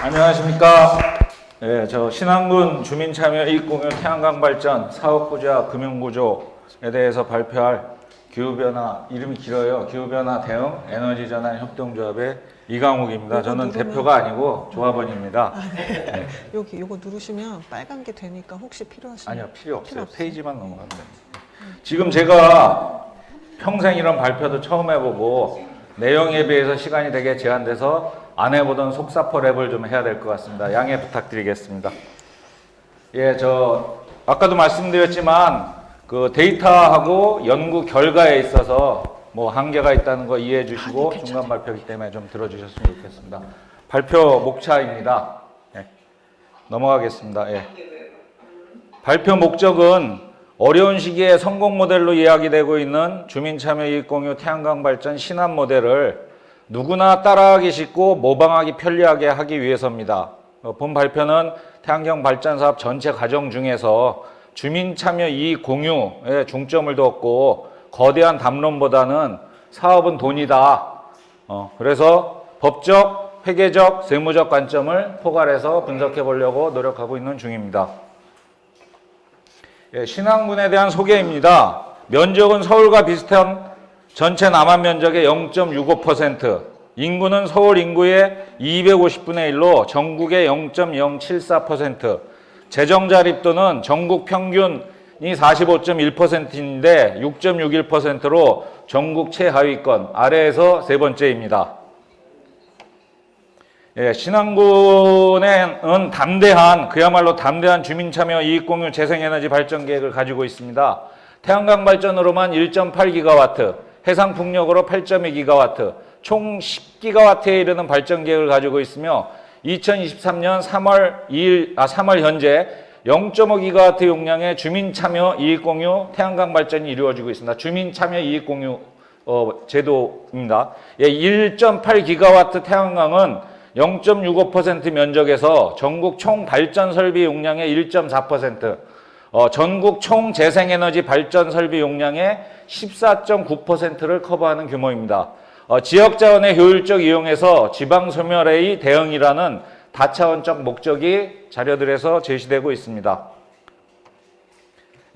안녕하십니까. 예, 저 신안군 주민참여 이익공유 태양광 발전 사업구조와 금융구조에 대해서 발표할 기후변화, 이름이 길어요. 기후변화 대응 에너지전환 협동조합의 이강욱입니다. 저는 누르면... 대표가 아니고 조합원입니다. 네. 네. 여기 요거 누르시면 빨간 게 되니까 혹시 필요하시면 아니요, 필요 없어요. 필요 페이지만 넘어가면 됩니다. 지금 제가 평생 이런 발표도 처음 해보고 내용에 비해서 시간이 되게 제한돼서 안 해보던 속사포 랩을 좀 해야 될 것 같습니다. 양해 부탁드리겠습니다. 예, 아까도 말씀드렸지만 그 데이터하고 연구 결과에 있어서 뭐 한계가 있다는 거 이해해 주시고 중간 발표이기 때문에 좀 들어주셨으면 좋겠습니다. 발표 목차입니다. 예, 넘어가겠습니다. 예. 발표 목적은 어려운 시기에 성공 모델로 이야기되고 있는 주민참여 이익공유 태양광 발전 신안 모델을 누구나 따라하기 쉽고 모방하기 편리하게 하기 위해서입니다. 본 발표는 태양광 발전 사업 전체 과정 중에서 주민참여 이익 공유에 중점을 두었고 거대한 담론보다는 사업은 돈이다. 그래서 법적, 회계적, 세무적 관점을 포괄해서 분석해 보려고 노력하고 있는 중입니다. 예, 신안군에 대한 소개입니다. 면적은 서울과 비슷한 전체 남한 면적의 0.65%, 인구는 서울 인구의 250분의 1로 전국의 0.074%, 재정 자립도는 전국 평균이 45.1%인데 6.61%로 전국 최하위권, 아래에서 세 번째입니다. 예, 신안군은 그야말로 담대한 주민참여 이익공유 재생에너지 발전 계획을 가지고 있습니다. 태양광 발전으로만 1.8기가와트, 해상풍력으로 8.2기가와트, 총 10기가와트에 이르는 발전 계획을 가지고 있으며 2023년 3월 현재 0.5기가와트 용량의 주민참여 이익공유 태양광 발전이 이루어지고 있습니다. 주민참여 이익공유 제도입니다. 예, 1.8기가와트 태양광은 0.65% 면적에서 전국 총 발전 설비 용량의 1.4%, 전국 총 재생에너지 발전 설비 용량의 14.9%를 커버하는 규모입니다. 지역자원의 효율적 이용에서 지방소멸의 대응이라는 다차원적 목적이 자료들에서 제시되고 있습니다.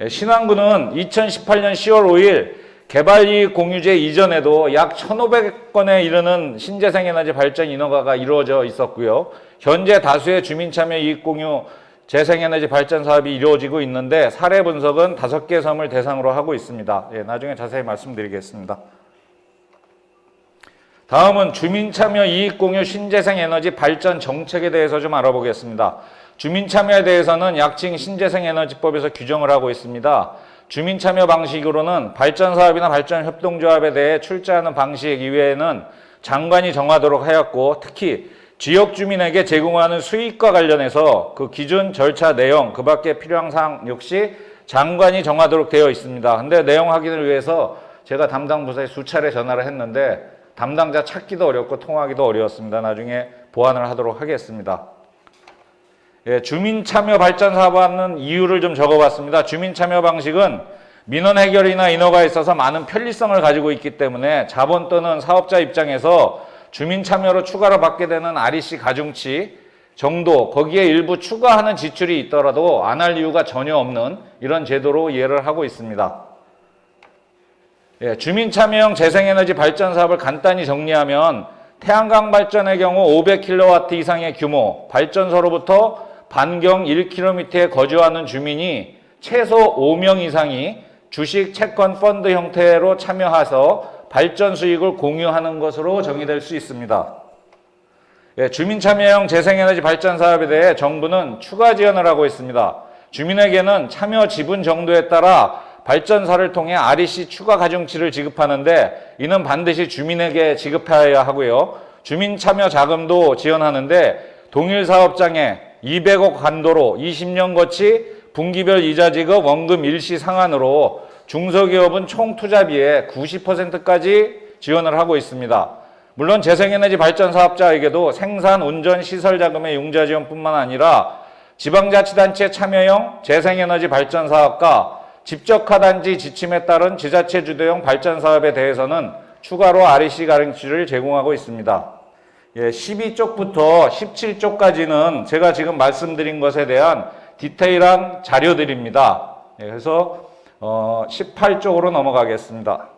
신안군은 2018년 10월 5일 개발이익 공유제 이전에도 약 1,500건에 이르는 신재생에너지 발전 인허가가 이루어져 있었고요. 현재 다수의 주민참여 이익공유 재생에너지 발전 사업이 이루어지고 있는데 사례 분석은 5개 섬을 대상으로 하고 있습니다. 예, 나중에 자세히 말씀드리겠습니다. 다음은 주민참여 이익공유 신재생에너지 발전 정책에 대해서 좀 알아보겠습니다. 주민참여에 대해서는 약칭 신재생에너지법에서 규정을 하고 있습니다. 주민참여 방식으로는 발전사업이나 발전협동조합에 대해 출자하는 방식 이외에는 장관이 정하도록 하였고 특히 지역 주민에게 제공하는 수익과 관련해서 그 기준, 절차, 내용, 그 밖에 필요한 사항 역시 장관이 정하도록 되어 있습니다. 근데 내용 확인을 위해서 제가 담당 부서에 수차례 전화를 했는데 담당자 찾기도 어렵고 통화하기도 어려웠습니다. 나중에 보완을 하도록 하겠습니다. 예, 주민참여 발전 사업을 하는 이유를 좀 적어봤습니다. 주민참여 방식은 민원 해결이나 인허가에 있어서 많은 편리성을 가지고 있기 때문에 자본 또는 사업자 입장에서 주민참여로 추가로 받게 되는 REC 가중치 정도, 거기에 일부 추가하는 지출이 있더라도 안 할 이유가 전혀 없는 이런 제도로 이해를 하고 있습니다. 예, 주민참여형 재생에너지 발전 사업을 간단히 정리하면 태양광 발전의 경우 500kW 이상의 규모, 발전소로부터 반경 1km에 거주하는 주민이 최소 5명 이상이 주식, 채권, 펀드 형태로 참여해서 발전 수익을 공유하는 것으로 정의될 수 있습니다. 예, 주민참여형 재생에너지 발전 사업에 대해 정부는 추가 지원을 하고 있습니다. 주민에게는 참여 지분 정도에 따라 발전사를 통해 REC 추가 가중치를 지급하는데 이는 반드시 주민에게 지급해야 하고요. 주민참여 자금도 지원하는데 동일 사업장에 200억 한도로 20년 거치 분기별 이자 지급 원금 일시 상한으로 중소기업은 총 투자비의 90%까지 지원을 하고 있습니다. 물론 재생에너지 발전 사업자에게도 생산, 운전, 시설 자금의 융자 지원뿐만 아니라 지방자치단체 참여형 재생에너지 발전 사업과 집적화단지 지침에 따른 지자체 주도형 발전 사업에 대해서는 추가로 REC 가중치를 제공하고 있습니다. 예, 12쪽부터 17쪽까지는 제가 지금 말씀드린 것에 대한 디테일한 자료들입니다. 예, 그래서 18쪽으로 넘어가겠습니다.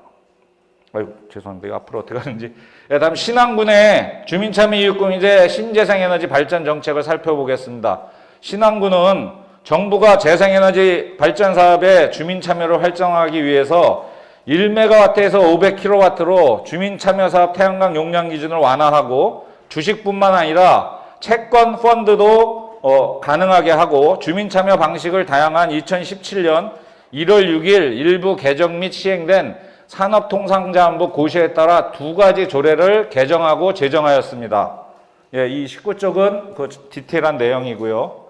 아이고, 죄송합니다. 이거 앞으로 어떻게 하는지. 예, 다음 신안군의 주민참여이익공유제 신재생에너지 발전 정책을 살펴보겠습니다. 신안군은 정부가 재생에너지 발전 사업에 주민 참여를 활성화하기 위해서 1메가와트에서 500kW로 주민 참여 사업 태양광 용량 기준을 완화하고 주식뿐만 아니라 채권 펀드도 가능하게 하고 주민 참여 방식을 다양한 2017년 1월 6일 일부 개정 및 시행된 산업통상자원부 고시에 따라 두 가지 조례를 개정하고 제정하였습니다. 예, 이 19쪽은 그 디테일한 내용이고요.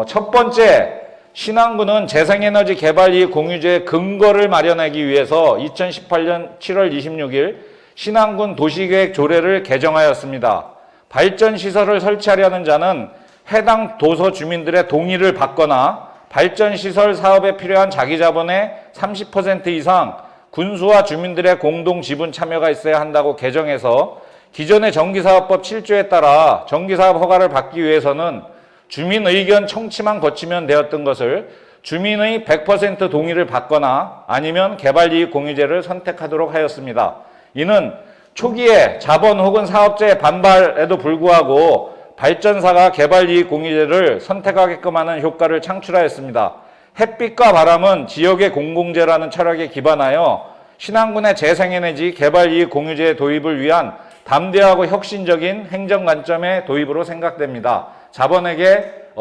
첫 번째, 신안군은 재생에너지 개발이익 공유제의 근거를 마련하기 위해서 2018년 7월 26일 신안군 도시계획 조례를 개정하였습니다. 발전시설을 설치하려는 자는 해당 도서 주민들의 동의를 받거나 발전시설 사업에 필요한 자기자본의 30% 이상 군수와 주민들의 공동 지분 참여가 있어야 한다고 개정해서 기존의 전기사업법 7조에 따라 전기사업 허가를 받기 위해서는 주민 의견 청취만 거치면 되었던 것을 주민의 100% 동의를 받거나 아니면 개발이익 공유제를 선택하도록 하였습니다. 이는 초기에 자본 혹은 사업자의 반발에도 불구하고 발전사가 개발이익 공유제를 선택하게끔 하는 효과를 창출하였습니다. 햇빛과 바람은 지역의 공공재라는 철학에 기반하여 신안군의 재생에너지 개발이익 공유제 도입을 위한 담대하고 혁신적인 행정 관점의 도입으로 생각됩니다. 자본에게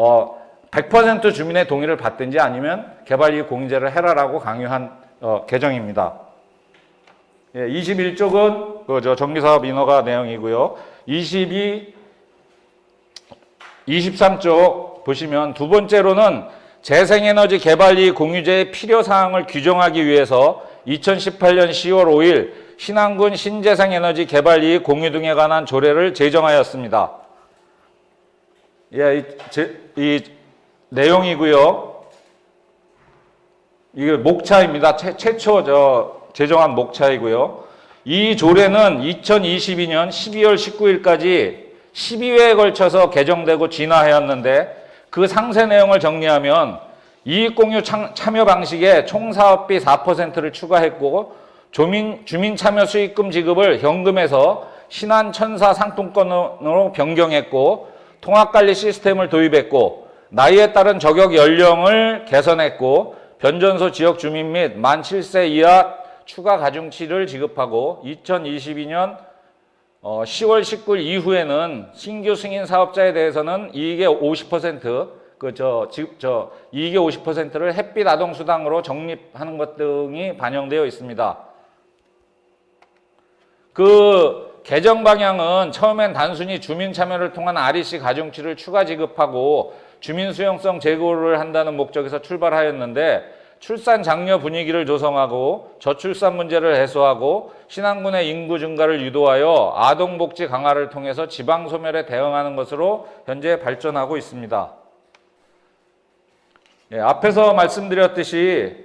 100% 주민의 동의를 받든지 아니면 개발이익 공유제를 해라라고 강요한 개정입니다. 예, 21쪽은 그 전기사업 인허가 내용이고요. 23쪽 보시면 두 번째로는 재생에너지 개발이익 공유제의 필요사항을 규정하기 위해서 2018년 10월 5일 신안군 신재생에너지 개발이익 공유 등에 관한 조례를 제정하였습니다. 예, 이 내용이고요. 이게 목차입니다. 최초 제정한 목차이고요. 이 조례는 2022년 12월 19일까지 12회에 걸쳐서 개정되고 진화하였는데 그 상세 내용을 정리하면 이익공유 참여 방식에 총 사업비 4%를 추가했고 주민 참여 수익금 지급을 현금에서 신안천사 상품권으로 변경했고 통합관리 시스템을 도입했고 나이에 따른 저격 연령을 개선했고 변전소 지역 주민 및 만 7세 이하 추가 가중치를 지급하고 2022년 10월 19일 이후에는 신규 승인 사업자에 대해서는 이익의 50% 이익의 50%를 햇빛 아동수당으로 적립하는 것 등이 반영되어 있습니다. 그 개정 방향은 처음엔 단순히 주민 참여를 통한 REC 가중치를 추가 지급하고 주민 수용성 제고를 한다는 목적에서 출발하였는데 출산 장려 분위기를 조성하고 저출산 문제를 해소하고 신안군의 인구 증가를 유도하여 아동복지 강화를 통해서 지방 소멸에 대응하는 것으로 현재 발전하고 있습니다. 예, 앞에서 말씀드렸듯이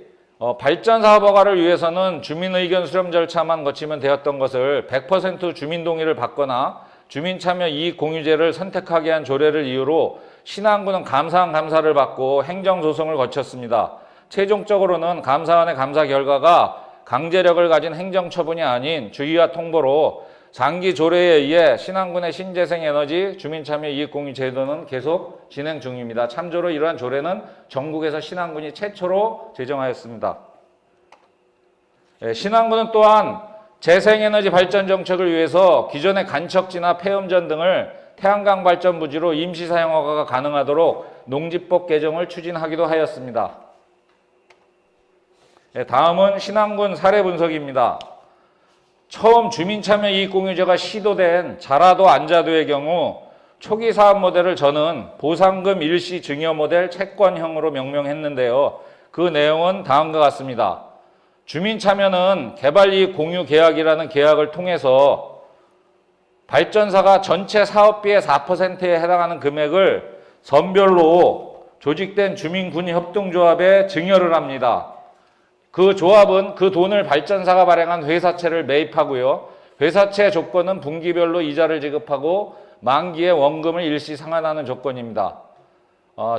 발전사업 허가를 위해서는 주민의견 수렴 절차만 거치면 되었던 것을 100% 주민 동의를 받거나 주민참여 이익공유제를 선택하게 한 조례를 이유로 신안군은 감사원 감사를 받고 행정소송을 거쳤습니다. 최종적으로는 감사원의 감사 결과가 강제력을 가진 행정처분이 아닌 주의와 통보로 장기 조례에 의해 신안군의 신재생에너지 주민참여 이익공유 제도는 계속 진행 중입니다. 참조로 이러한 조례는 전국에서 신안군이 최초로 제정하였습니다. 신안군은 또한 재생에너지 발전 정책을 위해서 기존의 간척지나 폐음전 등을 태양광 발전 부지로 임시 사용 허가가 가능하도록 농지법 개정을 추진하기도 하였습니다. 다음은 신안군 사례 분석입니다. 처음 주민참여 이익공유제가 시도된 자라도 안자도의 경우 초기 사업 모델을 저는 보상금 일시 증여 모델 채권형으로 명명했는데요. 그 내용은 다음과 같습니다. 주민참여는 개발이익 공유 계약이라는 계약을 통해서 발전사가 전체 사업비의 4%에 해당하는 금액을 선별로 조직된 주민군협동조합에 증여를 합니다. 그 조합은 그 돈을 발전사가 발행한 회사채를 매입하고요. 회사채 조건은 분기별로 이자를 지급하고 만기에 원금을 일시 상환하는 조건입니다.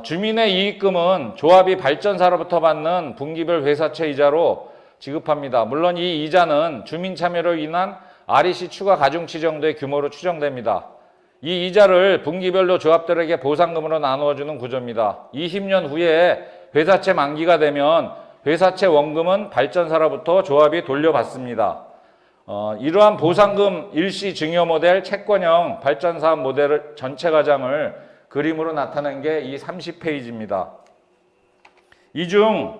주민의 이익금은 조합이 발전사로부터 받는 분기별 회사채 이자로 지급합니다. 물론 이 이자는 주민 참여로 인한 REC 추가 가중치 정도의 규모로 추정됩니다. 이 이자를 분기별로 조합들에게 보상금으로 나누어주는 구조입니다. 20년 후에 회사채 만기가 되면 회사채 원금은 발전사로부터 조합이 돌려받습니다. 이러한 보상금 일시 증여 모델 채권형 발전사업 모델 전체 과정을 그림으로 나타낸 게 이 30페이지입니다. 이 중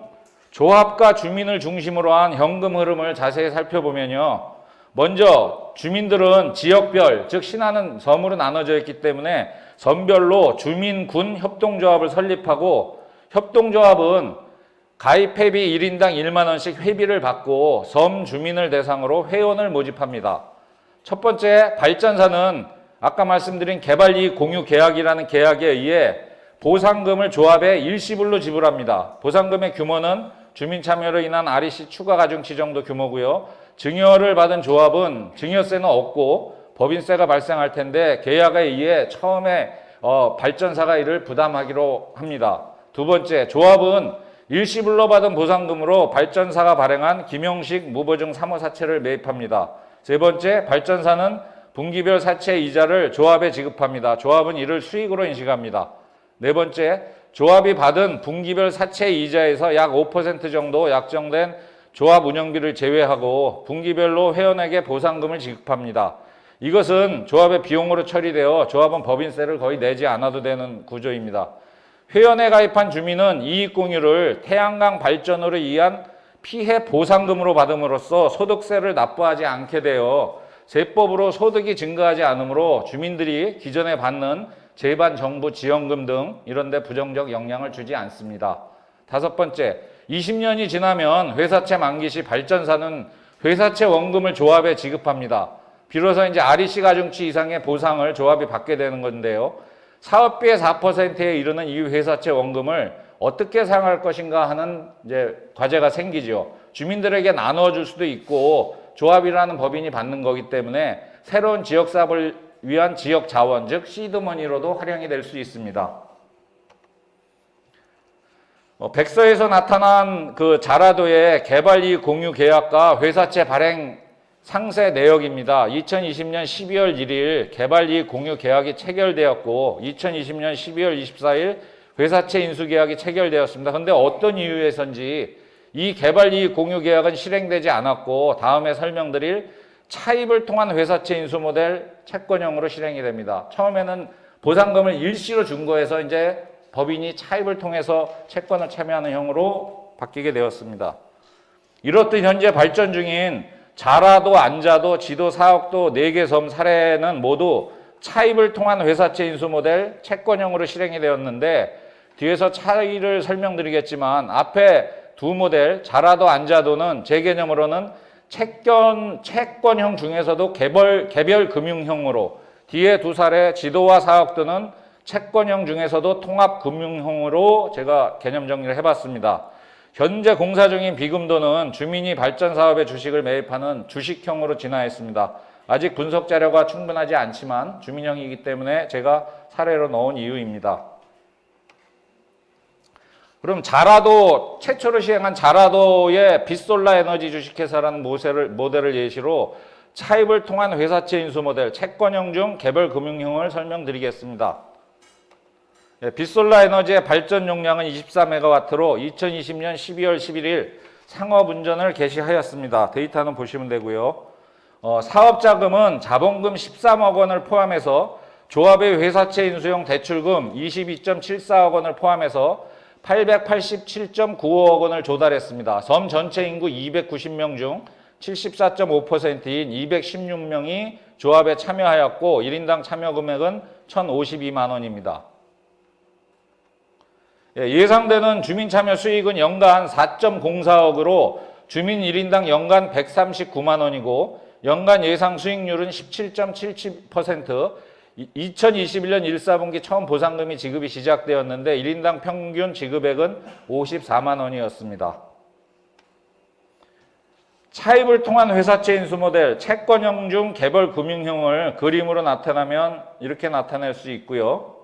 조합과 주민을 중심으로 한 현금 흐름을 자세히 살펴보면요. 먼저 주민들은 지역별, 즉 신안은 섬으로 나눠져 있기 때문에 섬별로 주민, 군 협동조합을 설립하고 협동조합은 가입회비 1인당 1만 원씩 회비를 받고 섬 주민을 대상으로 회원을 모집합니다. 첫 번째, 발전사는 아까 말씀드린 개발이익 공유 계약이라는 계약에 의해 보상금을 조합에 일시불로 지불합니다. 보상금의 규모는 주민 참여로 인한 REC 추가 가중치 정도 규모고요. 증여를 받은 조합은 증여세는 없고 법인세가 발생할 텐데 계약에 의해 처음에 발전사가 이를 부담하기로 합니다. 두 번째, 조합은 일시불로 받은 보상금으로 발전사가 발행한 김영식 무보증 사모사채를 매입합니다. 세 번째, 발전사는 분기별 사채 이자를 조합에 지급합니다. 조합은 이를 수익으로 인식합니다. 네 번째, 조합이 받은 분기별 사채 이자에서 약 5% 정도 약정된 조합 운영비를 제외하고 분기별로 회원에게 보상금을 지급합니다. 이것은 조합의 비용으로 처리되어 조합은 법인세를 거의 내지 않아도 되는 구조입니다. 회원에 가입한 주민은 이익공유를 태양광 발전으로 의한 피해 보상금으로 받음으로써 소득세를 납부하지 않게 되어 세법으로 소득이 증가하지 않으므로 주민들이 기존에 받는 제반 정부 지원금 등 이런 데 부정적 영향을 주지 않습니다. 다섯 번째, 20년이 지나면 회사채 만기 시 발전사는 회사채 원금을 조합에 지급합니다. 비로소 이제 REC 가중치 이상의 보상을 조합이 받게 되는 건데요. 사업비의 4%에 이르는 이 회사채 원금을 어떻게 사용할 것인가 하는 이제 과제가 생기죠. 주민들에게 나누어 줄 수도 있고 조합이라는 법인이 받는 거기 때문에 새로운 지역 사업을 위한 지역 자원, 즉 시드머니로도 활용이 될 수 있습니다. 백서에서 나타난 그 자라도의 개발이익 공유 계약과 회사채 발행 상세 내역입니다. 2020년 12월 1일 개발이익 공유 계약이 체결되었고 2020년 12월 24일 회사채 인수 계약이 체결되었습니다. 그런데 어떤 이유에서인지 이 개발이익 공유 계약은 실행되지 않았고 다음에 설명드릴 차입을 통한 회사채 인수 모델 채권형으로 실행이 됩니다. 처음에는 보상금을 일시로 준 거에서 이제 법인이 차입을 통해서 채권을 참여하는 형으로 바뀌게 되었습니다. 이렇듯 현재 발전 중인 자라도, 안자도, 지도, 사옥도 4개 섬 사례는 모두 차입을 통한 회사채 인수 모델 채권형으로 실행이 되었는데 뒤에서 차이를 설명드리겠지만 앞에 두 모델 자라도, 안자도는 제 개념으로는 채권형 중에서도 개별 금융형으로 뒤에 두 사례 지도와 사옥도는 채권형 중에서도 통합금융형으로 제가 개념 정리를 해봤습니다. 현재 공사 중인 비금도는 주민이 발전사업에 주식을 매입하는 주식형으로 진화했습니다. 아직 분석 자료가 충분하지 않지만 주민형이기 때문에 제가 사례로 넣은 이유입니다. 그럼 자라도, 최초로 시행한 자라도의 빛솔라 에너지 주식회사라는 모델을 예시로 차입을 통한 회사채 인수 모델, 채권형 중 개별 금융형을 설명드리겠습니다. 빛솔라 에너지의 발전 용량은 24MW로 2020년 12월 11일 상업운전을 개시하였습니다. 데이터는 보시면 되고요. 사업자금은 자본금 13억 원을 포함해서 조합의 회사채 인수용 대출금 22.74억 원을 포함해서 887.95억 원을 조달했습니다. 섬 전체 인구 290명 중 74.5%인 216명이 조합에 참여하였고 1인당 참여 금액은 1,052만 원입니다. 예상되는 주민 참여 수익은 연간 4.04억으로 주민 1인당 연간 139만 원이고 연간 예상 수익률은 17.77%, 2021년 1사분기 처음 보상금이 지급이 시작되었는데 1인당 평균 지급액은 54만 원이었습니다. 차입을 통한 회사채 인수 모델, 채권형 중 개별 금융형을 그림으로 나타나면 이렇게 나타낼 수 있고요.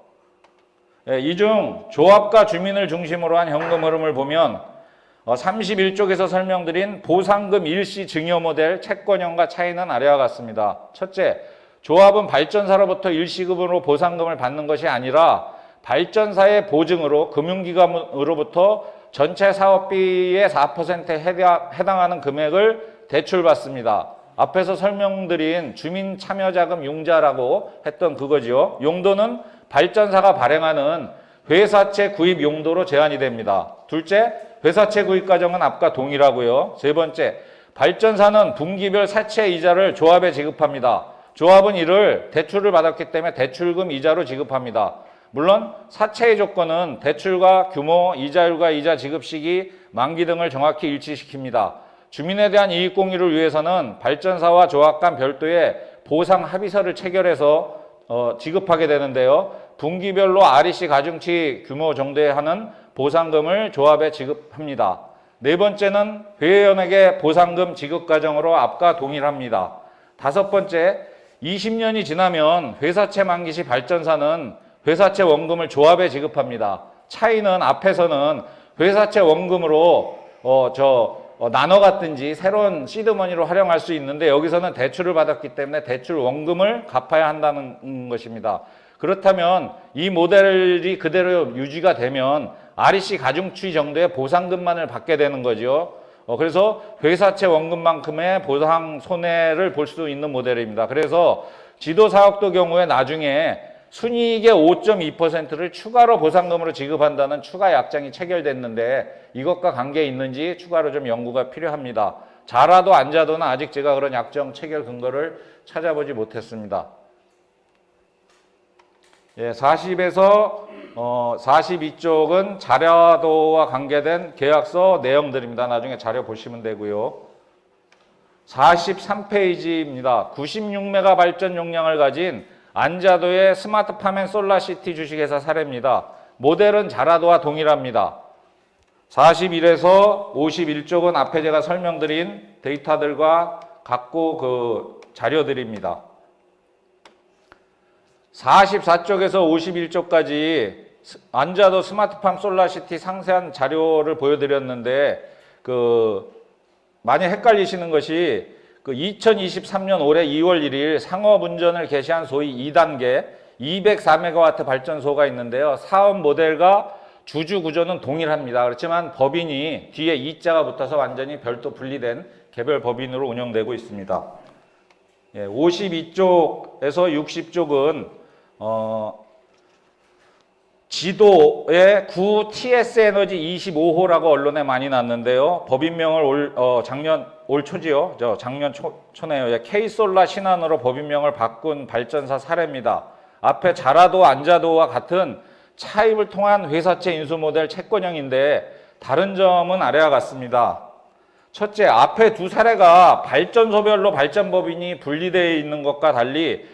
이 중 조합과 주민을 중심으로 한 현금 흐름을 보면 31쪽에서 설명드린 보상금 일시 증여 모델 채권형과 차이는 아래와 같습니다. 첫째, 조합은 발전사로부터 일시금으로 보상금을 받는 것이 아니라 발전사의 보증으로 금융기관으로부터 전체 사업비의 4%에 해당하는 금액을 대출받습니다. 앞에서 설명드린 주민참여자금 융자라고 했던 그거지요. 용도는 발전사가 발행하는 회사채 구입 용도로 제한이 됩니다. 둘째, 회사채 구입 과정은 앞과 동일하고요. 세 번째, 발전사는 분기별 사채 이자를 조합에 지급합니다. 조합은 이를 대출을 받았기 때문에 대출금 이자로 지급합니다. 물론 사채의 조건은 대출과 규모, 이자율과 이자 지급 시기, 만기 등을 정확히 일치시킵니다. 주민에 대한 이익 공유를 위해서는 발전사와 조합 간 별도의 보상 합의서를 체결해서 지급하게 되는데요. 분기별로 REC 가중치 규모 정도에 하는 보상금을 조합에 지급합니다. 네 번째는 회원에게 보상금 지급 과정으로 앞과 동일합니다. 다섯 번째, 20년이 지나면 회사채 만기 시 발전사는 회사채 원금을 조합에 지급합니다. 차이는 앞에서는 회사채 원금으로 나눠 갔든지 새로운 시드머니로 활용할 수 있는데 여기서는 대출을 받았기 때문에 대출 원금을 갚아야 한다는 것입니다. 그렇다면 이 모델이 그대로 유지가 되면 REC 가중치 정도의 보상금만을 받게 되는 거죠. 그래서 회사채 원금만큼의 보상 손해를 볼 수 있는 모델입니다. 그래서 지도사업도 경우에 나중에 순이익의 5.2%를 추가로 보상금으로 지급한다는 추가 약정이 체결됐는데 이것과 관계 있는지 추가로 좀 연구가 필요합니다. 자라도 앉아도는 아직 제가 그런 약정 체결 근거를 찾아보지 못했습니다. 40에서 42쪽은 자라도와 관계된 계약서 내용들입니다. 나중에 자료 보시면 되고요. 43페이지입니다. 96메가 발전 용량을 가진 안자도의 스마트팜 솔라시티 주식회사 사례입니다. 모델은 자라도와 동일합니다. 41에서 51쪽은 앞에 제가 설명드린 데이터들과 같고 그 자료들입니다. 44쪽에서 51쪽까지 안자도 스마트팜 솔라시티 상세한 자료를 보여드렸는데 많이 헷갈리시는 것이 2023년 올해 2월 1일 상업운전을 개시한 소위 2단계 204메가와트 발전소가 있는데요. 사업 모델과 주주 구조는 동일합니다. 그렇지만 법인이 뒤에 2자가 붙어서 완전히 별도 분리된 개별 법인으로 운영되고 있습니다. 52쪽에서 60쪽은 지도에 9TS 에너지 25호라고 언론에 많이 났는데요. 법인명을 올 초지요. 작년 초네요. K솔라 신안으로 법인명을 바꾼 발전사 사례입니다. 앞에 자라도 안자도와 같은 차입을 통한 회사채 인수 모델 채권형인데 다른 점은 아래와 같습니다. 첫째, 앞에 두 사례가 발전소별로 발전법인이 분리되어 있는 것과 달리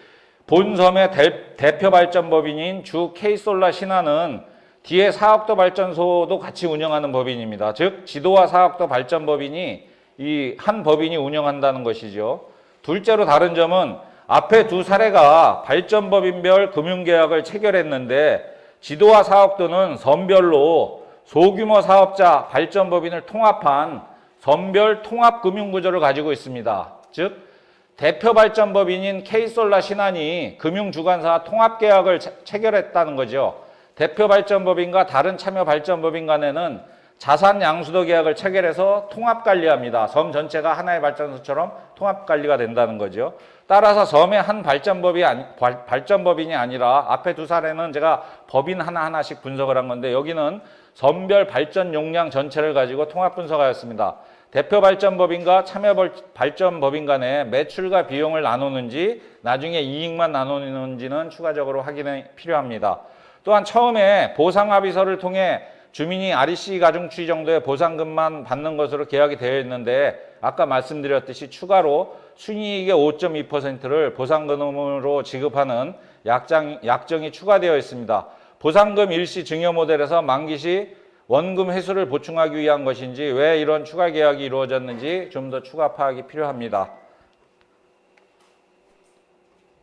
본섬의 대표 발전법인인 주 K솔라 신한은 뒤에 사업도 발전소도 같이 운영하는 법인입니다. 즉 지도와 사업도 발전법인이 이 한 법인이 운영한다는 것이죠. 둘째로 다른 점은 앞에 두 사례가 발전법인별 금융계약을 체결했는데 지도와 사업도는 섬별로 소규모 사업자 발전법인을 통합한 섬별 통합금융구조를 가지고 있습니다. 즉 대표 발전법인인 K솔라 신한이 금융주관사와 통합계약을 체결했다는 거죠. 대표 발전법인과 다른 참여 발전법인 간에는 자산 양수도 계약을 체결해서 통합관리합니다. 섬 전체가 하나의 발전소처럼 통합관리가 된다는 거죠. 따라서 섬의 한 발전법인이 아니라 앞에 두 사례는 제가 법인 하나하나씩 분석을 한 건데 여기는 섬별 발전 용량 전체를 가지고 통합 분석하였습니다. 대표 발전법인과 참여 발전법인 간에 매출과 비용을 나누는지 나중에 이익만 나누는지는 추가적으로 확인이 필요합니다. 또한 처음에 보상합의서를 통해 주민이 REC 가중치 정도의 보상금만 받는 것으로 계약이 되어 있는데 아까 말씀드렸듯이 추가로 순이익의 5.2%를 보상금으로 지급하는 약정이 추가되어 있습니다. 보상금 일시 증여 모델에서 만기 시 원금 회수를 보충하기 위한 것인지 왜 이런 추가 계약이 이루어졌는지 좀 더 추가 파악이 필요합니다.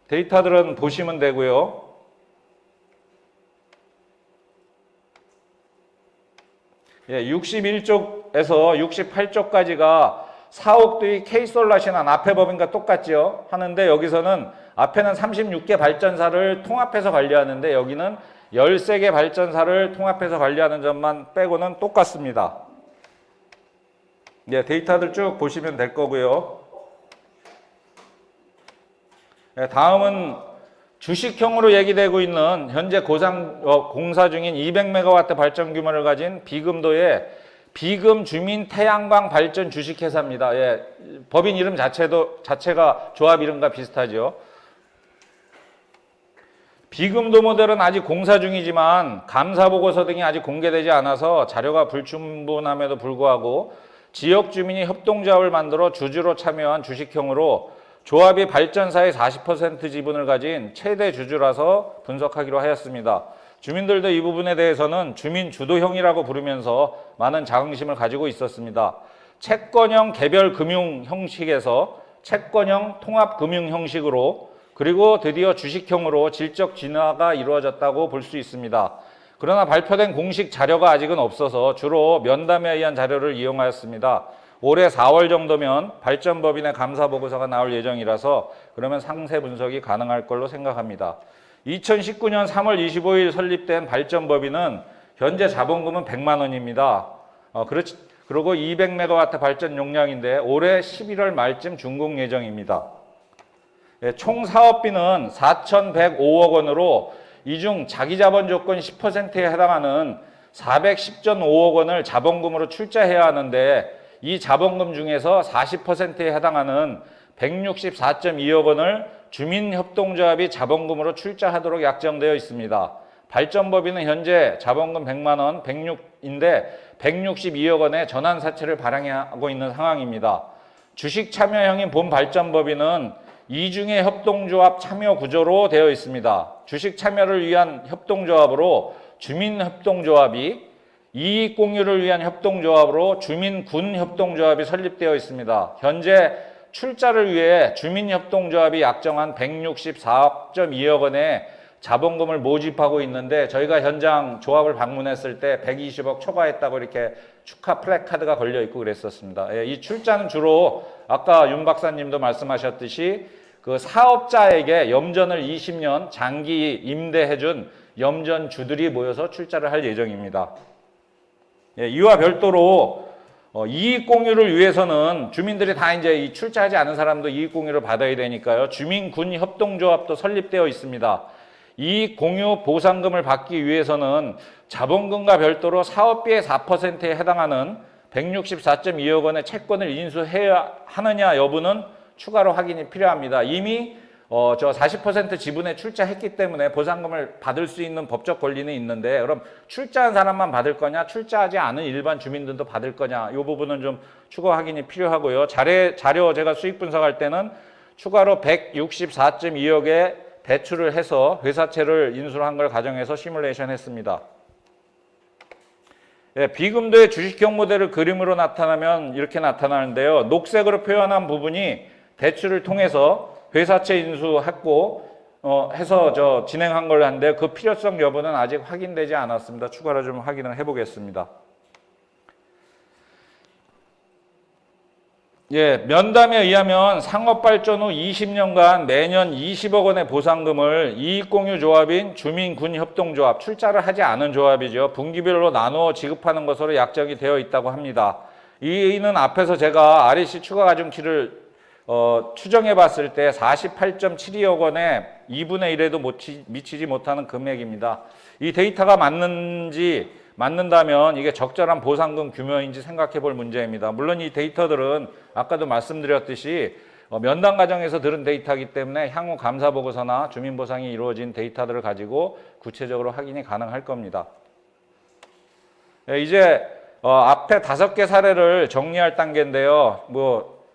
데이터들은 보시면 되고요. 예, 61쪽에서 68쪽까지가 사옥들이 K솔라시나 앞에 법인과 똑같죠. 하는데 여기서는 앞에는 36개 발전사를 통합해서 관리하는데 여기는 13개 발전사를 통합해서 관리하는 점만 빼고는 똑같습니다. 예, 데이터들 쭉 보시면 될 거고요. 예, 다음은 주식형으로 얘기되고 있는 현재 공사 중인 200메가와트 발전 규모를 가진 비금도의 비금 주민 태양광 발전 주식회사입니다. 예, 법인 이름 자체가 조합 이름과 비슷하죠. 비금도 모델은 아직 공사 중이지만 감사보고서 등이 아직 공개되지 않아서 자료가 불충분함에도 불구하고 지역 주민이 협동조합을 만들어 주주로 참여한 주식형으로 조합이 발전사의 40% 지분을 가진 최대 주주라서 분석하기로 하였습니다. 주민들도 이 부분에 대해서는 주민 주도형이라고 부르면서 많은 자긍심을 가지고 있었습니다. 채권형 개별 금융 형식에서 채권형 통합 금융 형식으로 그리고 드디어 주식형으로 질적 진화가 이루어졌다고 볼 수 있습니다. 그러나 발표된 공식 자료가 아직은 없어서 주로 면담에 의한 자료를 이용하였습니다. 올해 4월 정도면 발전법인의 감사보고서가 나올 예정이라서 그러면 상세 분석이 가능할 걸로 생각합니다. 2019년 3월 25일 설립된 발전법인은 현재 자본금은 100만 원입니다. 그리고 200메가와트 발전 용량인데 올해 11월 말쯤 준공 예정입니다. 총 사업비는 4,105억 원으로 이 중 자기자본 조건 10%에 해당하는 410.5억 원을 자본금으로 출자해야 하는데 이 자본금 중에서 40%에 해당하는 164.2억 원을 주민협동조합이 자본금으로 출자하도록 약정되어 있습니다. 발전법인은 현재 자본금 100만 원, 106인데 162억 원의 전환사채를 발행하고 있는 상황입니다. 주식 참여형인 본 발전법인은 이중의 협동조합 참여 구조로 되어 있습니다. 주식 참여를 위한 협동조합으로 주민협동조합이 이익 공유를 위한 협동조합으로 주민군협동조합이 설립되어 있습니다. 현재 출자를 위해 주민협동조합이 약정한 164.2억 원의 자본금을 모집하고 있는데 저희가 현장 조합을 방문했을 때 120억 초과했다고 이렇게 축하 플래카드가 걸려 있고 그랬었습니다. 예, 이 출자는 주로 아까 윤 박사님도 말씀하셨듯이 그 사업자에게 염전을 20년 장기 임대해준 염전주들이 모여서 출자를 할 예정입니다. 예, 이와 별도로 이익 공유를 위해서는 주민들이 다 이제 이 출자하지 않은 사람도 이익 공유를 받아야 되니까요. 주민군 협동조합도 설립되어 있습니다. 이익 공유 보상금을 받기 위해서는 자본금과 별도로 사업비의 4%에 해당하는 164.2억 원의 채권을 인수해야 하느냐 여부는 추가로 확인이 필요합니다. 이미 저 40% 지분에 출자했기 때문에 보상금을 받을 수 있는 법적 권리는 있는데 그럼 출자한 사람만 받을 거냐 출자하지 않은 일반 주민들도 받을 거냐 이 부분은 좀 추가 확인이 필요하고요. 자료 제가 수익 분석할 때는 추가로 164.2억의 대출을 해서 회사채를 인수한 걸 가정해서 시뮬레이션 했습니다. 예, 비금도의 주식형 모델을 그림으로 나타나면 이렇게 나타나는데요. 녹색으로 표현한 부분이 대출을 통해서 회사채 인수했고 해서 진행한 걸 하는데 그 필요성 여부는 아직 확인되지 않았습니다. 추가로 좀 확인을 해보겠습니다. 예, 면담에 의하면 상업발전 후 20년간 매년 20억 원의 보상금을 이익공유조합인 주민군협동조합, 출자를 하지 않은 조합이죠. 분기별로 나누어 지급하는 것으로 약정이 되어 있다고 합니다. 이는 앞에서 제가 REC 추가 가중치를 추정해 봤을 때 48.72억 원의 2분의 1에도 미치지 못하는 금액입니다. 이 데이터가 맞는다면 이게 적절한 보상금 규모인지 생각해 볼 문제입니다. 물론 이 데이터들은 아까도 말씀드렸듯이 면담 과정에서 들은 데이터이기 때문에 향후 감사보고서나 주민보상이 이루어진 데이터들을 가지고 구체적으로 확인이 가능할 겁니다. 이제 앞에 5개 사례를 정리할 단계인데요.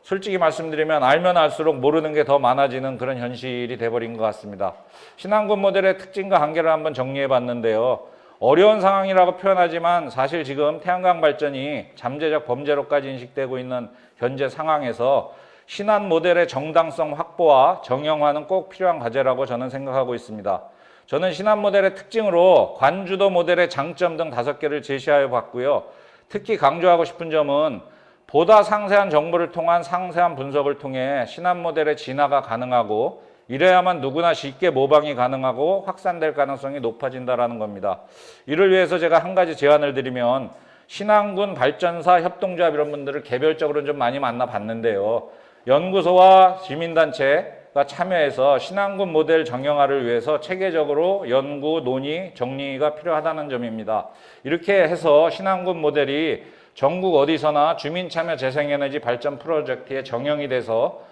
솔직히 말씀드리면 알면 알수록 모르는 게 더 많아지는 그런 현실이 돼버린 것 같습니다. 신한군 모델의 특징과 한계를 한번 정리해 봤는데요. 어려운 상황이라고 표현하지만 사실 지금 태양광 발전이 잠재적 범죄로까지 인식되고 있는 현재 상황에서 신한 모델의 정당성 확보와 정형화는 꼭 필요한 과제라고 저는 생각하고 있습니다. 저는 신한 모델의 특징으로 관주도 모델의 장점 등 5개를 제시하여 봤고요. 특히 강조하고 싶은 점은 보다 상세한 정보를 통한 상세한 분석을 통해 신한 모델의 진화가 가능하고 이래야만 누구나 쉽게 모방이 가능하고 확산될 가능성이 높아진다는 겁니다. 이를 위해서 제가 한 가지 제안을 드리면 신한군 발전사 협동조합 이런 분들을 개별적으로 좀 많이 만나봤는데요. 연구소와 시민단체가 참여해서 신한군 모델 정형화를 위해서 체계적으로 연구, 논의, 정리가 필요하다는 점입니다. 이렇게 해서 신한군 모델이 전국 어디서나 주민참여 재생에너지 발전 프로젝트에 정형이 돼서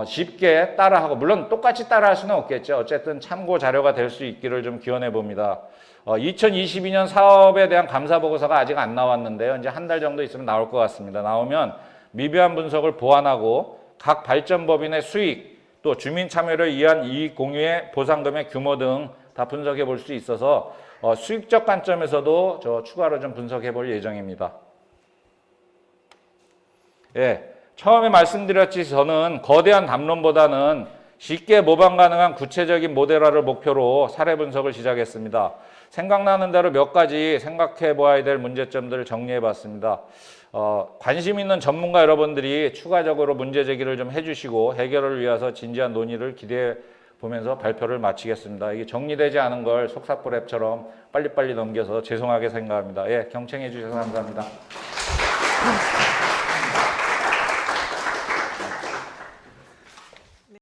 쉽게 따라하고, 물론 똑같이 따라할 수는 없겠죠. 어쨌든 참고 자료가 될 수 있기를 좀 기원해 봅니다. 2022년 사업에 대한 감사 보고서가 아직 안 나왔는데요. 이제 한 달 정도 있으면 나올 것 같습니다. 나오면 미비한 분석을 보완하고 각 발전법인의 수익, 또 주민 참여를 위한 이익 공유의 보상금의 규모 등 다 분석해 볼 수 있어서 수익적 관점에서도 추가로 좀 분석해 볼 예정입니다. 예, 처음에 말씀드렸지 저는 거대한 담론보다는 쉽게 모방 가능한 구체적인 모델화를 목표로 사례 분석을 시작했습니다. 생각나는 대로 몇 가지 생각해 보아야 될 문제점들을 정리해 봤습니다. 관심 있는 전문가 여러분들이 추가적으로 문제 제기를 좀 해주시고 해결을 위해서 진지한 논의를 기대해 보면서 발표를 마치겠습니다. 이게 정리되지 않은 걸 속사포랩처럼 빨리빨리 넘겨서 죄송하게 생각합니다. 예, 경청해 주셔서 감사합니다.